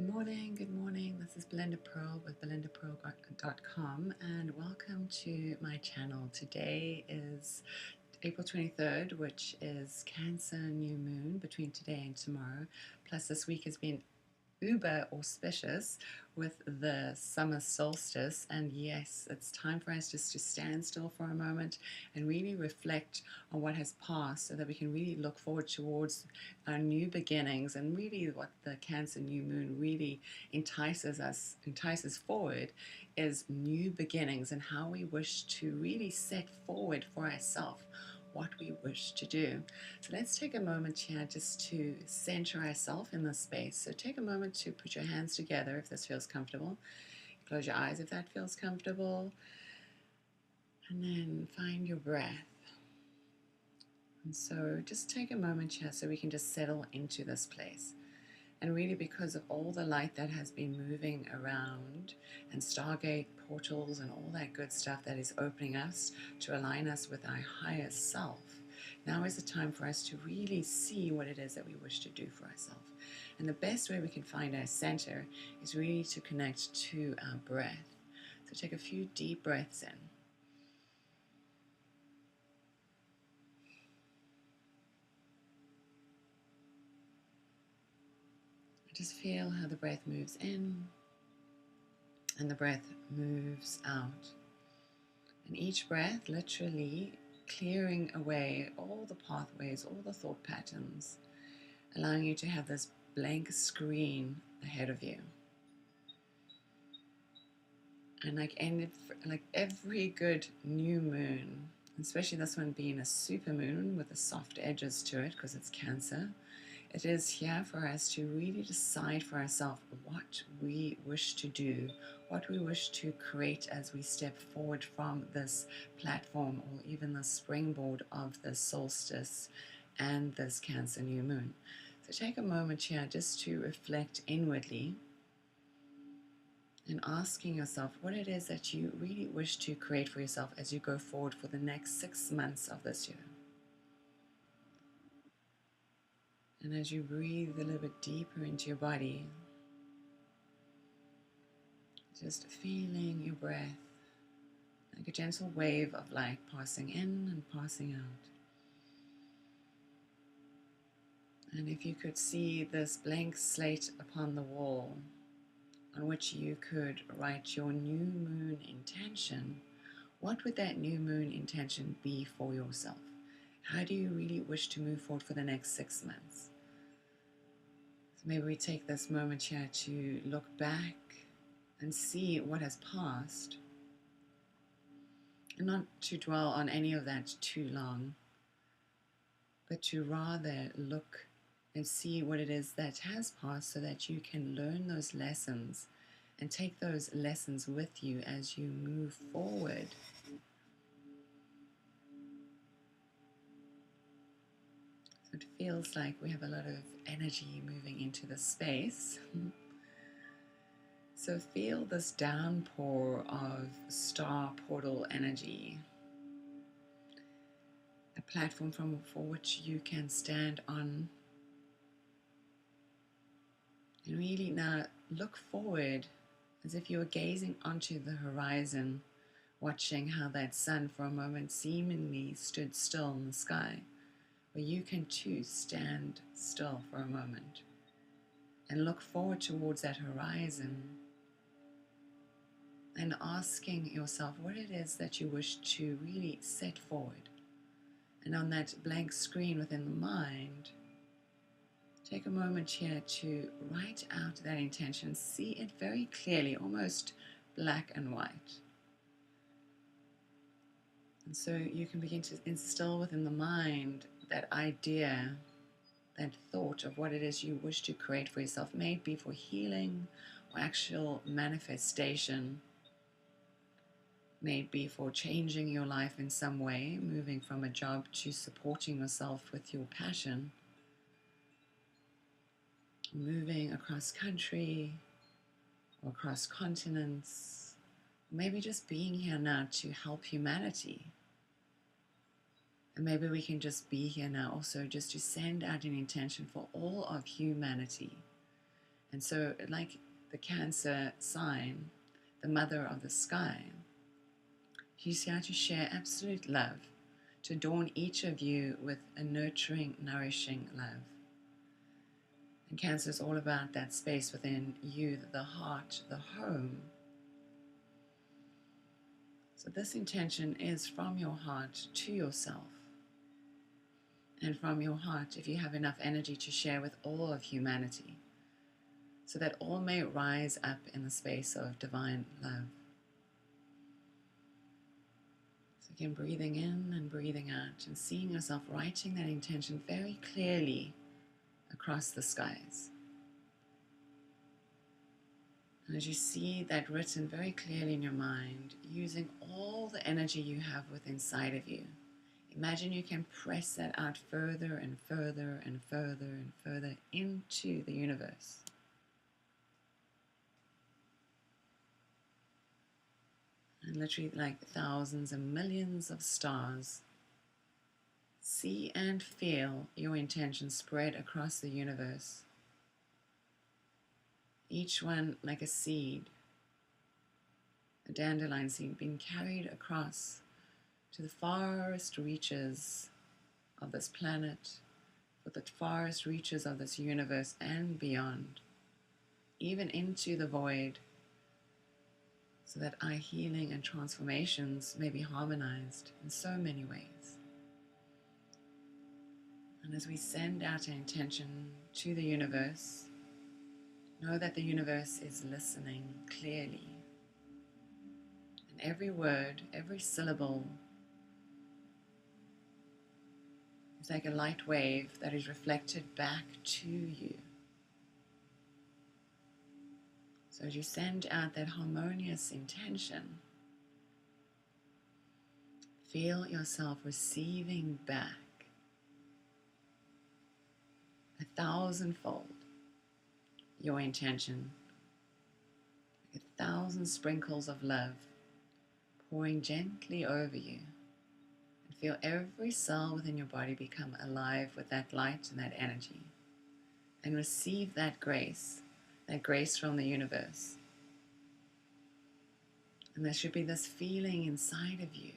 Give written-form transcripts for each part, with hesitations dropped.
Good morning. This is Belinda Pearl with belindapearl.com and welcome to my channel. Today is April 23rd, which is Cancer New Moon between today and tomorrow. Plus this week has been uber auspicious with the summer solstice, and yes, it's time for us just to stand still for a moment and really reflect on what has passed so that we can really look forward towards our new beginnings. And really what the Cancer new moon really entices forward is new beginnings and how we wish to really set forward for ourselves what we wish to do. So let's take a moment here just to center ourselves in this space. So take a moment to put your hands together if this feels comfortable. Close your eyes if that feels comfortable. And then find your breath. And so just take a moment here so we can just settle into this place. And really, because of all the light that has been moving around and Stargate Portals and all that good stuff that is opening us to align us with our higher self, now is the time for us to really see what it is that we wish to do for ourselves. And the best way we can find our center is really to connect to our breath. So take a few deep breaths in. Just feel how the breath moves in and the breath moves out. And each breath literally clearing away all the pathways, all the thought patterns, allowing you to have this blank screen ahead of you. And like every good new moon, especially this one being a super moon with the soft edges to it because it's Cancer, it is here for us to really decide for ourselves what we wish to do, what we wish to create as we step forward from this platform or even the springboard of the solstice and this Cancer new moon. So take a moment here just to reflect inwardly and asking yourself what it is that you really wish to create for yourself as you go forward for the next 6 months of this year. And as you breathe a little bit deeper into your body, just feeling your breath like a gentle wave of light passing in and passing out. And if you could see this blank slate upon the wall on which you could write your new moon intention, what would that new moon intention be for yourself? How do you really wish to move forward for the next 6 months? So maybe we take this moment here to look back and see what has passed, and not to dwell on any of that too long, but to rather look and see what it is that has passed so that you can learn those lessons and take those lessons with you as you move forward. So it feels like we have a lot of energy moving into the space. So feel this downpour of star portal energy, a platform for which you can stand on. And really now look forward as if you were gazing onto the horizon, watching how that sun for a moment seemingly stood still in the sky, where you can too stand still for a moment and look forward towards that horizon and asking yourself what it is that you wish to really set forward. And on that blank screen within the mind, take a moment here to write out that intention, see it very clearly, almost black and white. And so you can begin to instill within the mind that idea, that thought of what it is you wish to create for yourself, may it be for healing or actual manifestation, may it be for changing your life in some way, moving from a job to supporting yourself with your passion, moving across country or across continents, maybe just being here now to help humanity. And maybe we can just be here now also just to send out an intention for all of humanity And so, like the Cancer sign, the mother of the sky, she's here to share absolute love, to adorn each of you with a nurturing, nourishing love. And Cancer is all about that space within you, the heart, the home. So this intention is from your heart to yourself. And from your heart, if you have enough energy, to share with all of humanity, so that all may rise up in the space of divine love. So again, breathing in and breathing out, and seeing yourself writing that intention very clearly across the skies. And as you see that written very clearly in your mind, using all the energy you have within inside of you, imagine you can press that out further and further and further and further into the universe. And literally, like thousands and millions of stars, see and feel your intention spread across the universe. Each one like a seed, a dandelion seed, being carried across to the farthest reaches of this planet, with the farthest reaches of this universe and beyond, even into the void, so that our healing and transformations may be harmonized in so many ways. And as we send out our intention to the universe, know that the universe is listening clearly. And every word, every syllable is like a light wave that is reflected back to you. So as you send out that harmonious intention, feel yourself receiving back 1,000-fold your intention, like 1,000 sprinkles of love pouring gently over you. And feel every cell within your body become alive with that light and that energy. And receive that grace from the universe. And there should be this feeling inside of you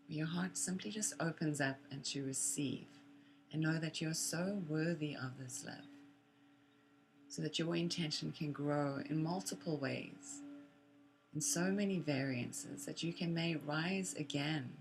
where your heart simply just opens up and to receive and know that you're so worthy of this love, so that your intention can grow in multiple ways, in so many variances, that you may rise again,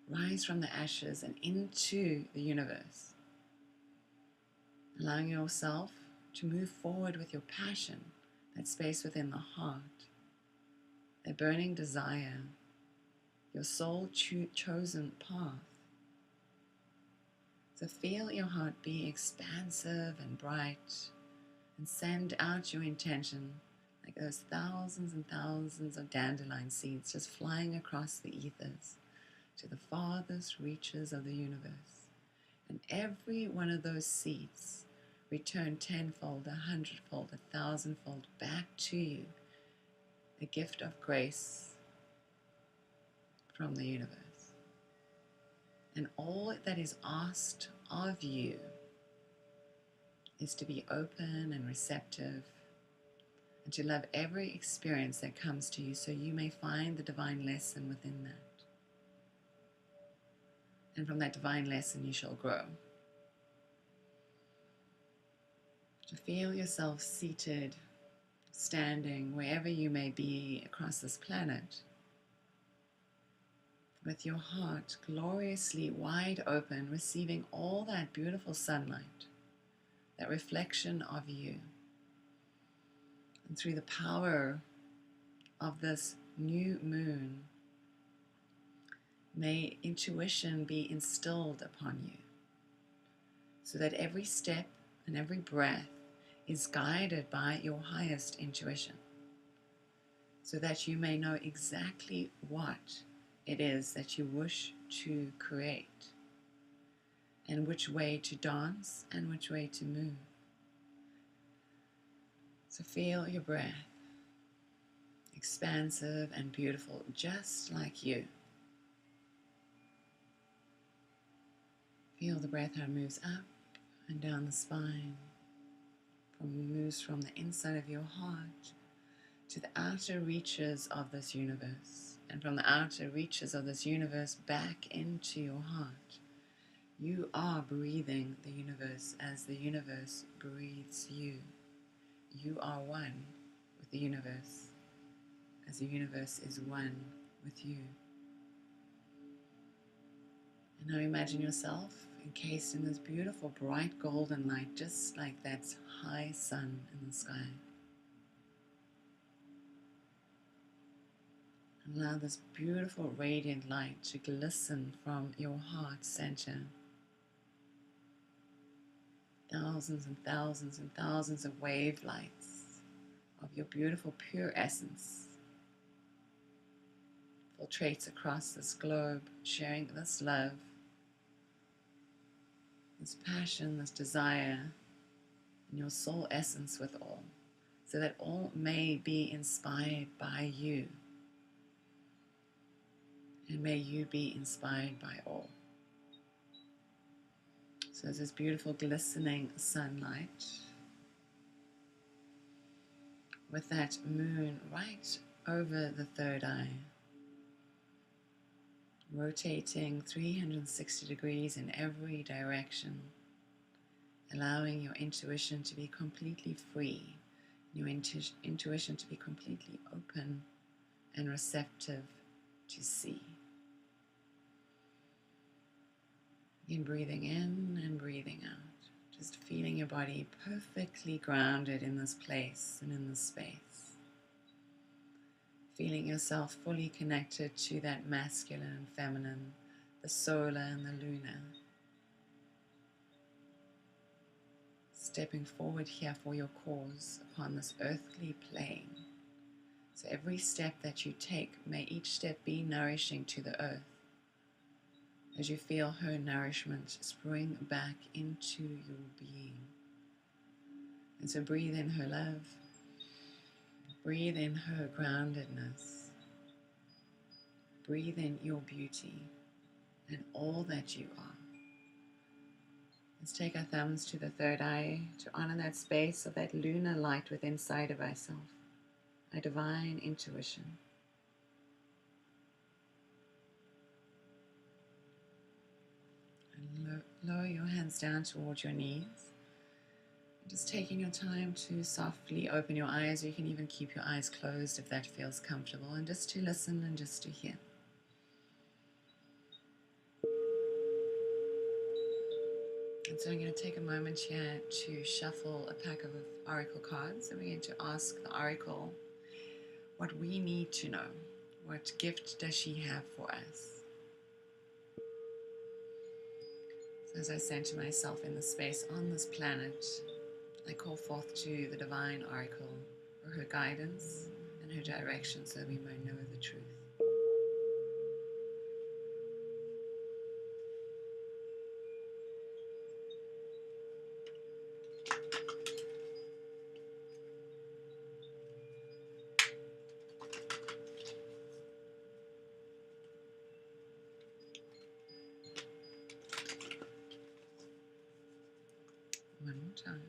rise from the ashes and into the universe, allowing yourself to move forward with your passion, that space within the heart, that burning desire, your soul chosen path. So feel your heart be expansive and bright, and send out your intention like those thousands and thousands of dandelion seeds just flying across the ethers to the farthest reaches of the universe. And every one of those seeds return tenfold, 100-fold, 1,000-fold back to you, a gift of grace from the universe. And all that is asked of you is to be open and receptive, and to love every experience that comes to you, so you may find the divine lesson within that. And from that divine lesson you shall grow. To feel yourself seated, standing, wherever you may be across this planet, with your heart gloriously wide open, receiving all that beautiful sunlight, that reflection of you. And through the power of this new moon, may intuition be instilled upon you, so that every step and every breath is guided by your highest intuition, so that you may know exactly what it is that you wish to create, and which way to dance and which way to move. So feel your breath, expansive and beautiful, just like you. Feel the breath how it moves up and down the spine, moves from the inside of your heart to the outer reaches of this universe, and from the outer reaches of this universe back into your heart. You are breathing the universe as the universe breathes you. You are one with the universe as the universe is one with you. And now imagine yourself encased in this beautiful bright golden light, just like that high sun in the sky. Allow this beautiful radiant light to glisten from your heart center. Thousands and thousands and thousands of wave lights of your beautiful pure essence filtrates across this globe, sharing this love, this passion, this desire, and your soul essence with all, so that all may be inspired by you, and may you be inspired by all. So there's this beautiful glistening sunlight with that moon right over the third eye, rotating 360 degrees in every direction, allowing your intuition to be completely free, your intuition to be completely open and receptive to see. Begin breathing in and breathing out, just feeling your body perfectly grounded in this place and in this space. Feeling yourself fully connected to that masculine and feminine, the solar and the lunar. Stepping forward here for your cause upon this earthly plane. So every step that you take, may each step be nourishing to the earth, as you feel her nourishment spring back into your being. And so breathe in her love, breathe in her groundedness, breathe in your beauty and all that you are. Let's take our thumbs to the third eye to honor that space of that lunar light within inside of ourselves, our divine intuition. And lower your hands down towards your knees. Just taking your time to softly open your eyes, or you can even keep your eyes closed if that feels comfortable, and just to listen and just to hear. And so I'm going to take a moment here to shuffle a pack of oracle cards, and we're going to ask the oracle what we need to know. What gift does she have for us? So as I center myself in the space on this planet, I call forth to the divine oracle for her guidance and her direction so that we may know the truth. One more time.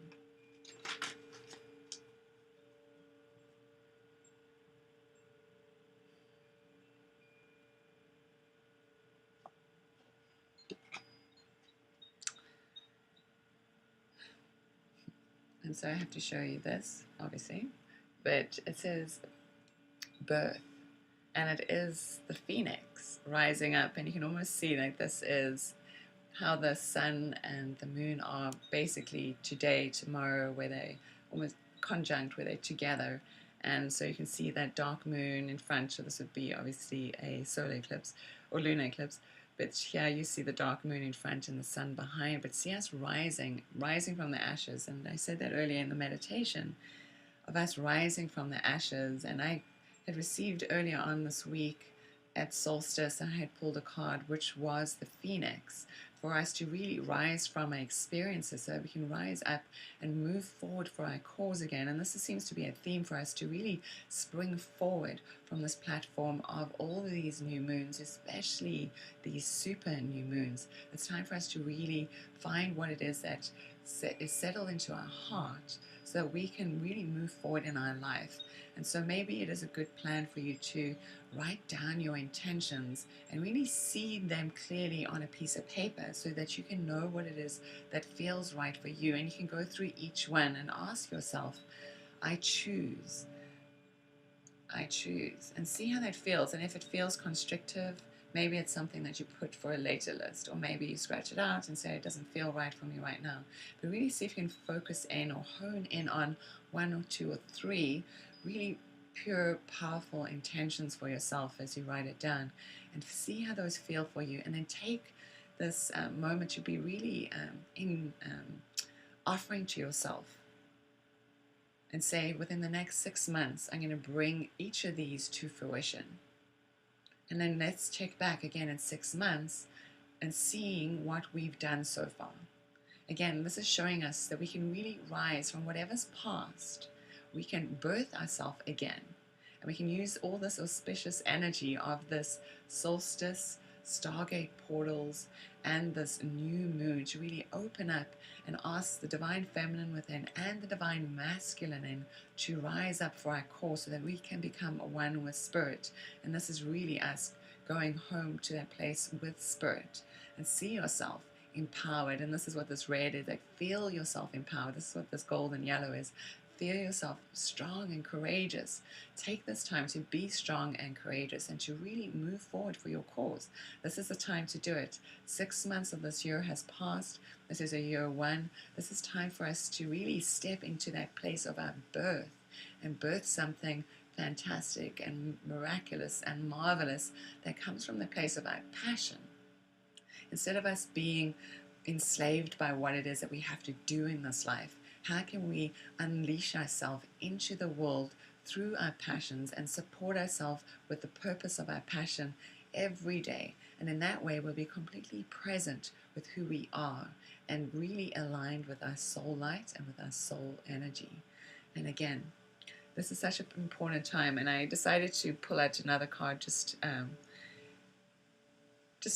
And so I have to show you this, obviously, but it says birth, and it is the phoenix rising up, and you can almost see like this is how the sun and the moon are basically today, tomorrow, where they almost conjunct, where they're together. And so you can see that dark moon in front, so this would be obviously a solar eclipse or lunar eclipse. But here you see the dark moon in front and the sun behind. But see us rising from the ashes. And I said that earlier in the meditation of us rising from the ashes. And I had received earlier on this week at Solstice, I had pulled a card which was the phoenix, for us to really rise from our experiences so we can rise up and move forward for our cause again. And this seems to be a theme for us to really spring forward from this platform of all of these new moons, especially these super new moons. It's time for us to really find what it is that is settled into our heart so that we can really move forward in our life. And so maybe it is a good plan for you to write down your intentions and really see them clearly on a piece of paper so that you can know what it is that feels right for you. And you can go through each one and ask yourself, I choose. I choose, and see how that feels. And if it feels constrictive, maybe it's something that you put for a later list, or maybe you scratch it out and say it doesn't feel right for me right now. But really see if you can focus in or hone in on one or two or three really pure, powerful intentions for yourself as you write it down, and see how those feel for you. And then take this moment to be really offering to yourself and say, within the next 6 months, I'm going to bring each of these to fruition. And then let's check back again in 6 months and seeing what we've done so far. Again, this is showing us that we can really rise from whatever's past. We can birth ourselves again. And we can use all this auspicious energy of this solstice, Stargate portals, and this new moon to really open up and ask the divine feminine within and the divine masculine in to rise up for our cause so that we can become one with spirit. And this is really us going home to that place with spirit and see yourself empowered. And this is what this red is, like feel yourself empowered. This is what this gold and yellow is. Feel yourself strong and courageous. Take this time to be strong and courageous and to really move forward for your cause. This is the time to do it. 6 months of this year has passed. This is a year one. This is time for us to really step into that place of our birth and birth something fantastic and miraculous and marvelous that comes from the place of our passion. Instead of us being enslaved by what it is that we have to do in this life, how can we unleash ourselves into the world through our passions and support ourselves with the purpose of our passion every day? And in that way, we'll be completely present with who we are and really aligned with our soul light and with our soul energy. And again, this is such an important time, and I decided to pull out another card just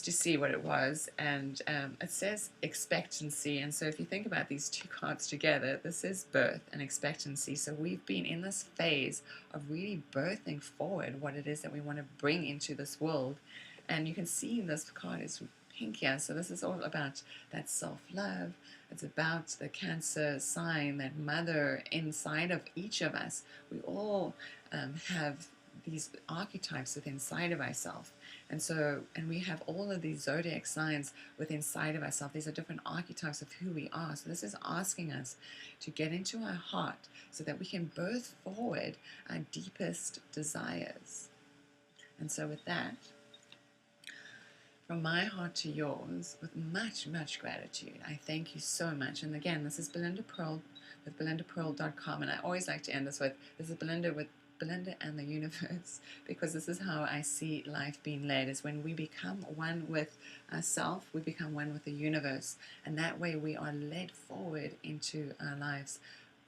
to see what it was, and it says expectancy. And so if you think about these two cards together, this is birth and expectancy. So we've been in this phase of really birthing forward what it is that we want to bring into this world. And you can see this card is pink here, so this is all about that self-love. It's about the Cancer sign, that mother inside of each of us. We all have these archetypes within inside of ourselves. And we have all of these zodiac signs within inside of ourselves. These are different archetypes of who we are. So this is asking us to get into our heart so that we can birth forward our deepest desires. And so with that, from my heart to yours, with much, much gratitude, I thank you so much. And again, this is Belinda Pearl with belindapearl.com. And I always like to end this with, this is Belinda with Belinda and the universe, because this is how I see life being led, is when we become one with ourselves, we become one with the universe, and that way we are led forward into our lives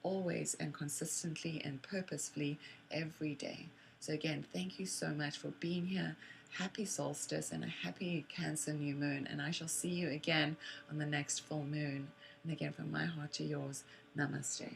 always and consistently and purposefully every day. So again, thank you so much for being here. Happy solstice and a happy Cancer new moon, and I shall see you again on the next full moon. And again, from my heart to yours, namaste.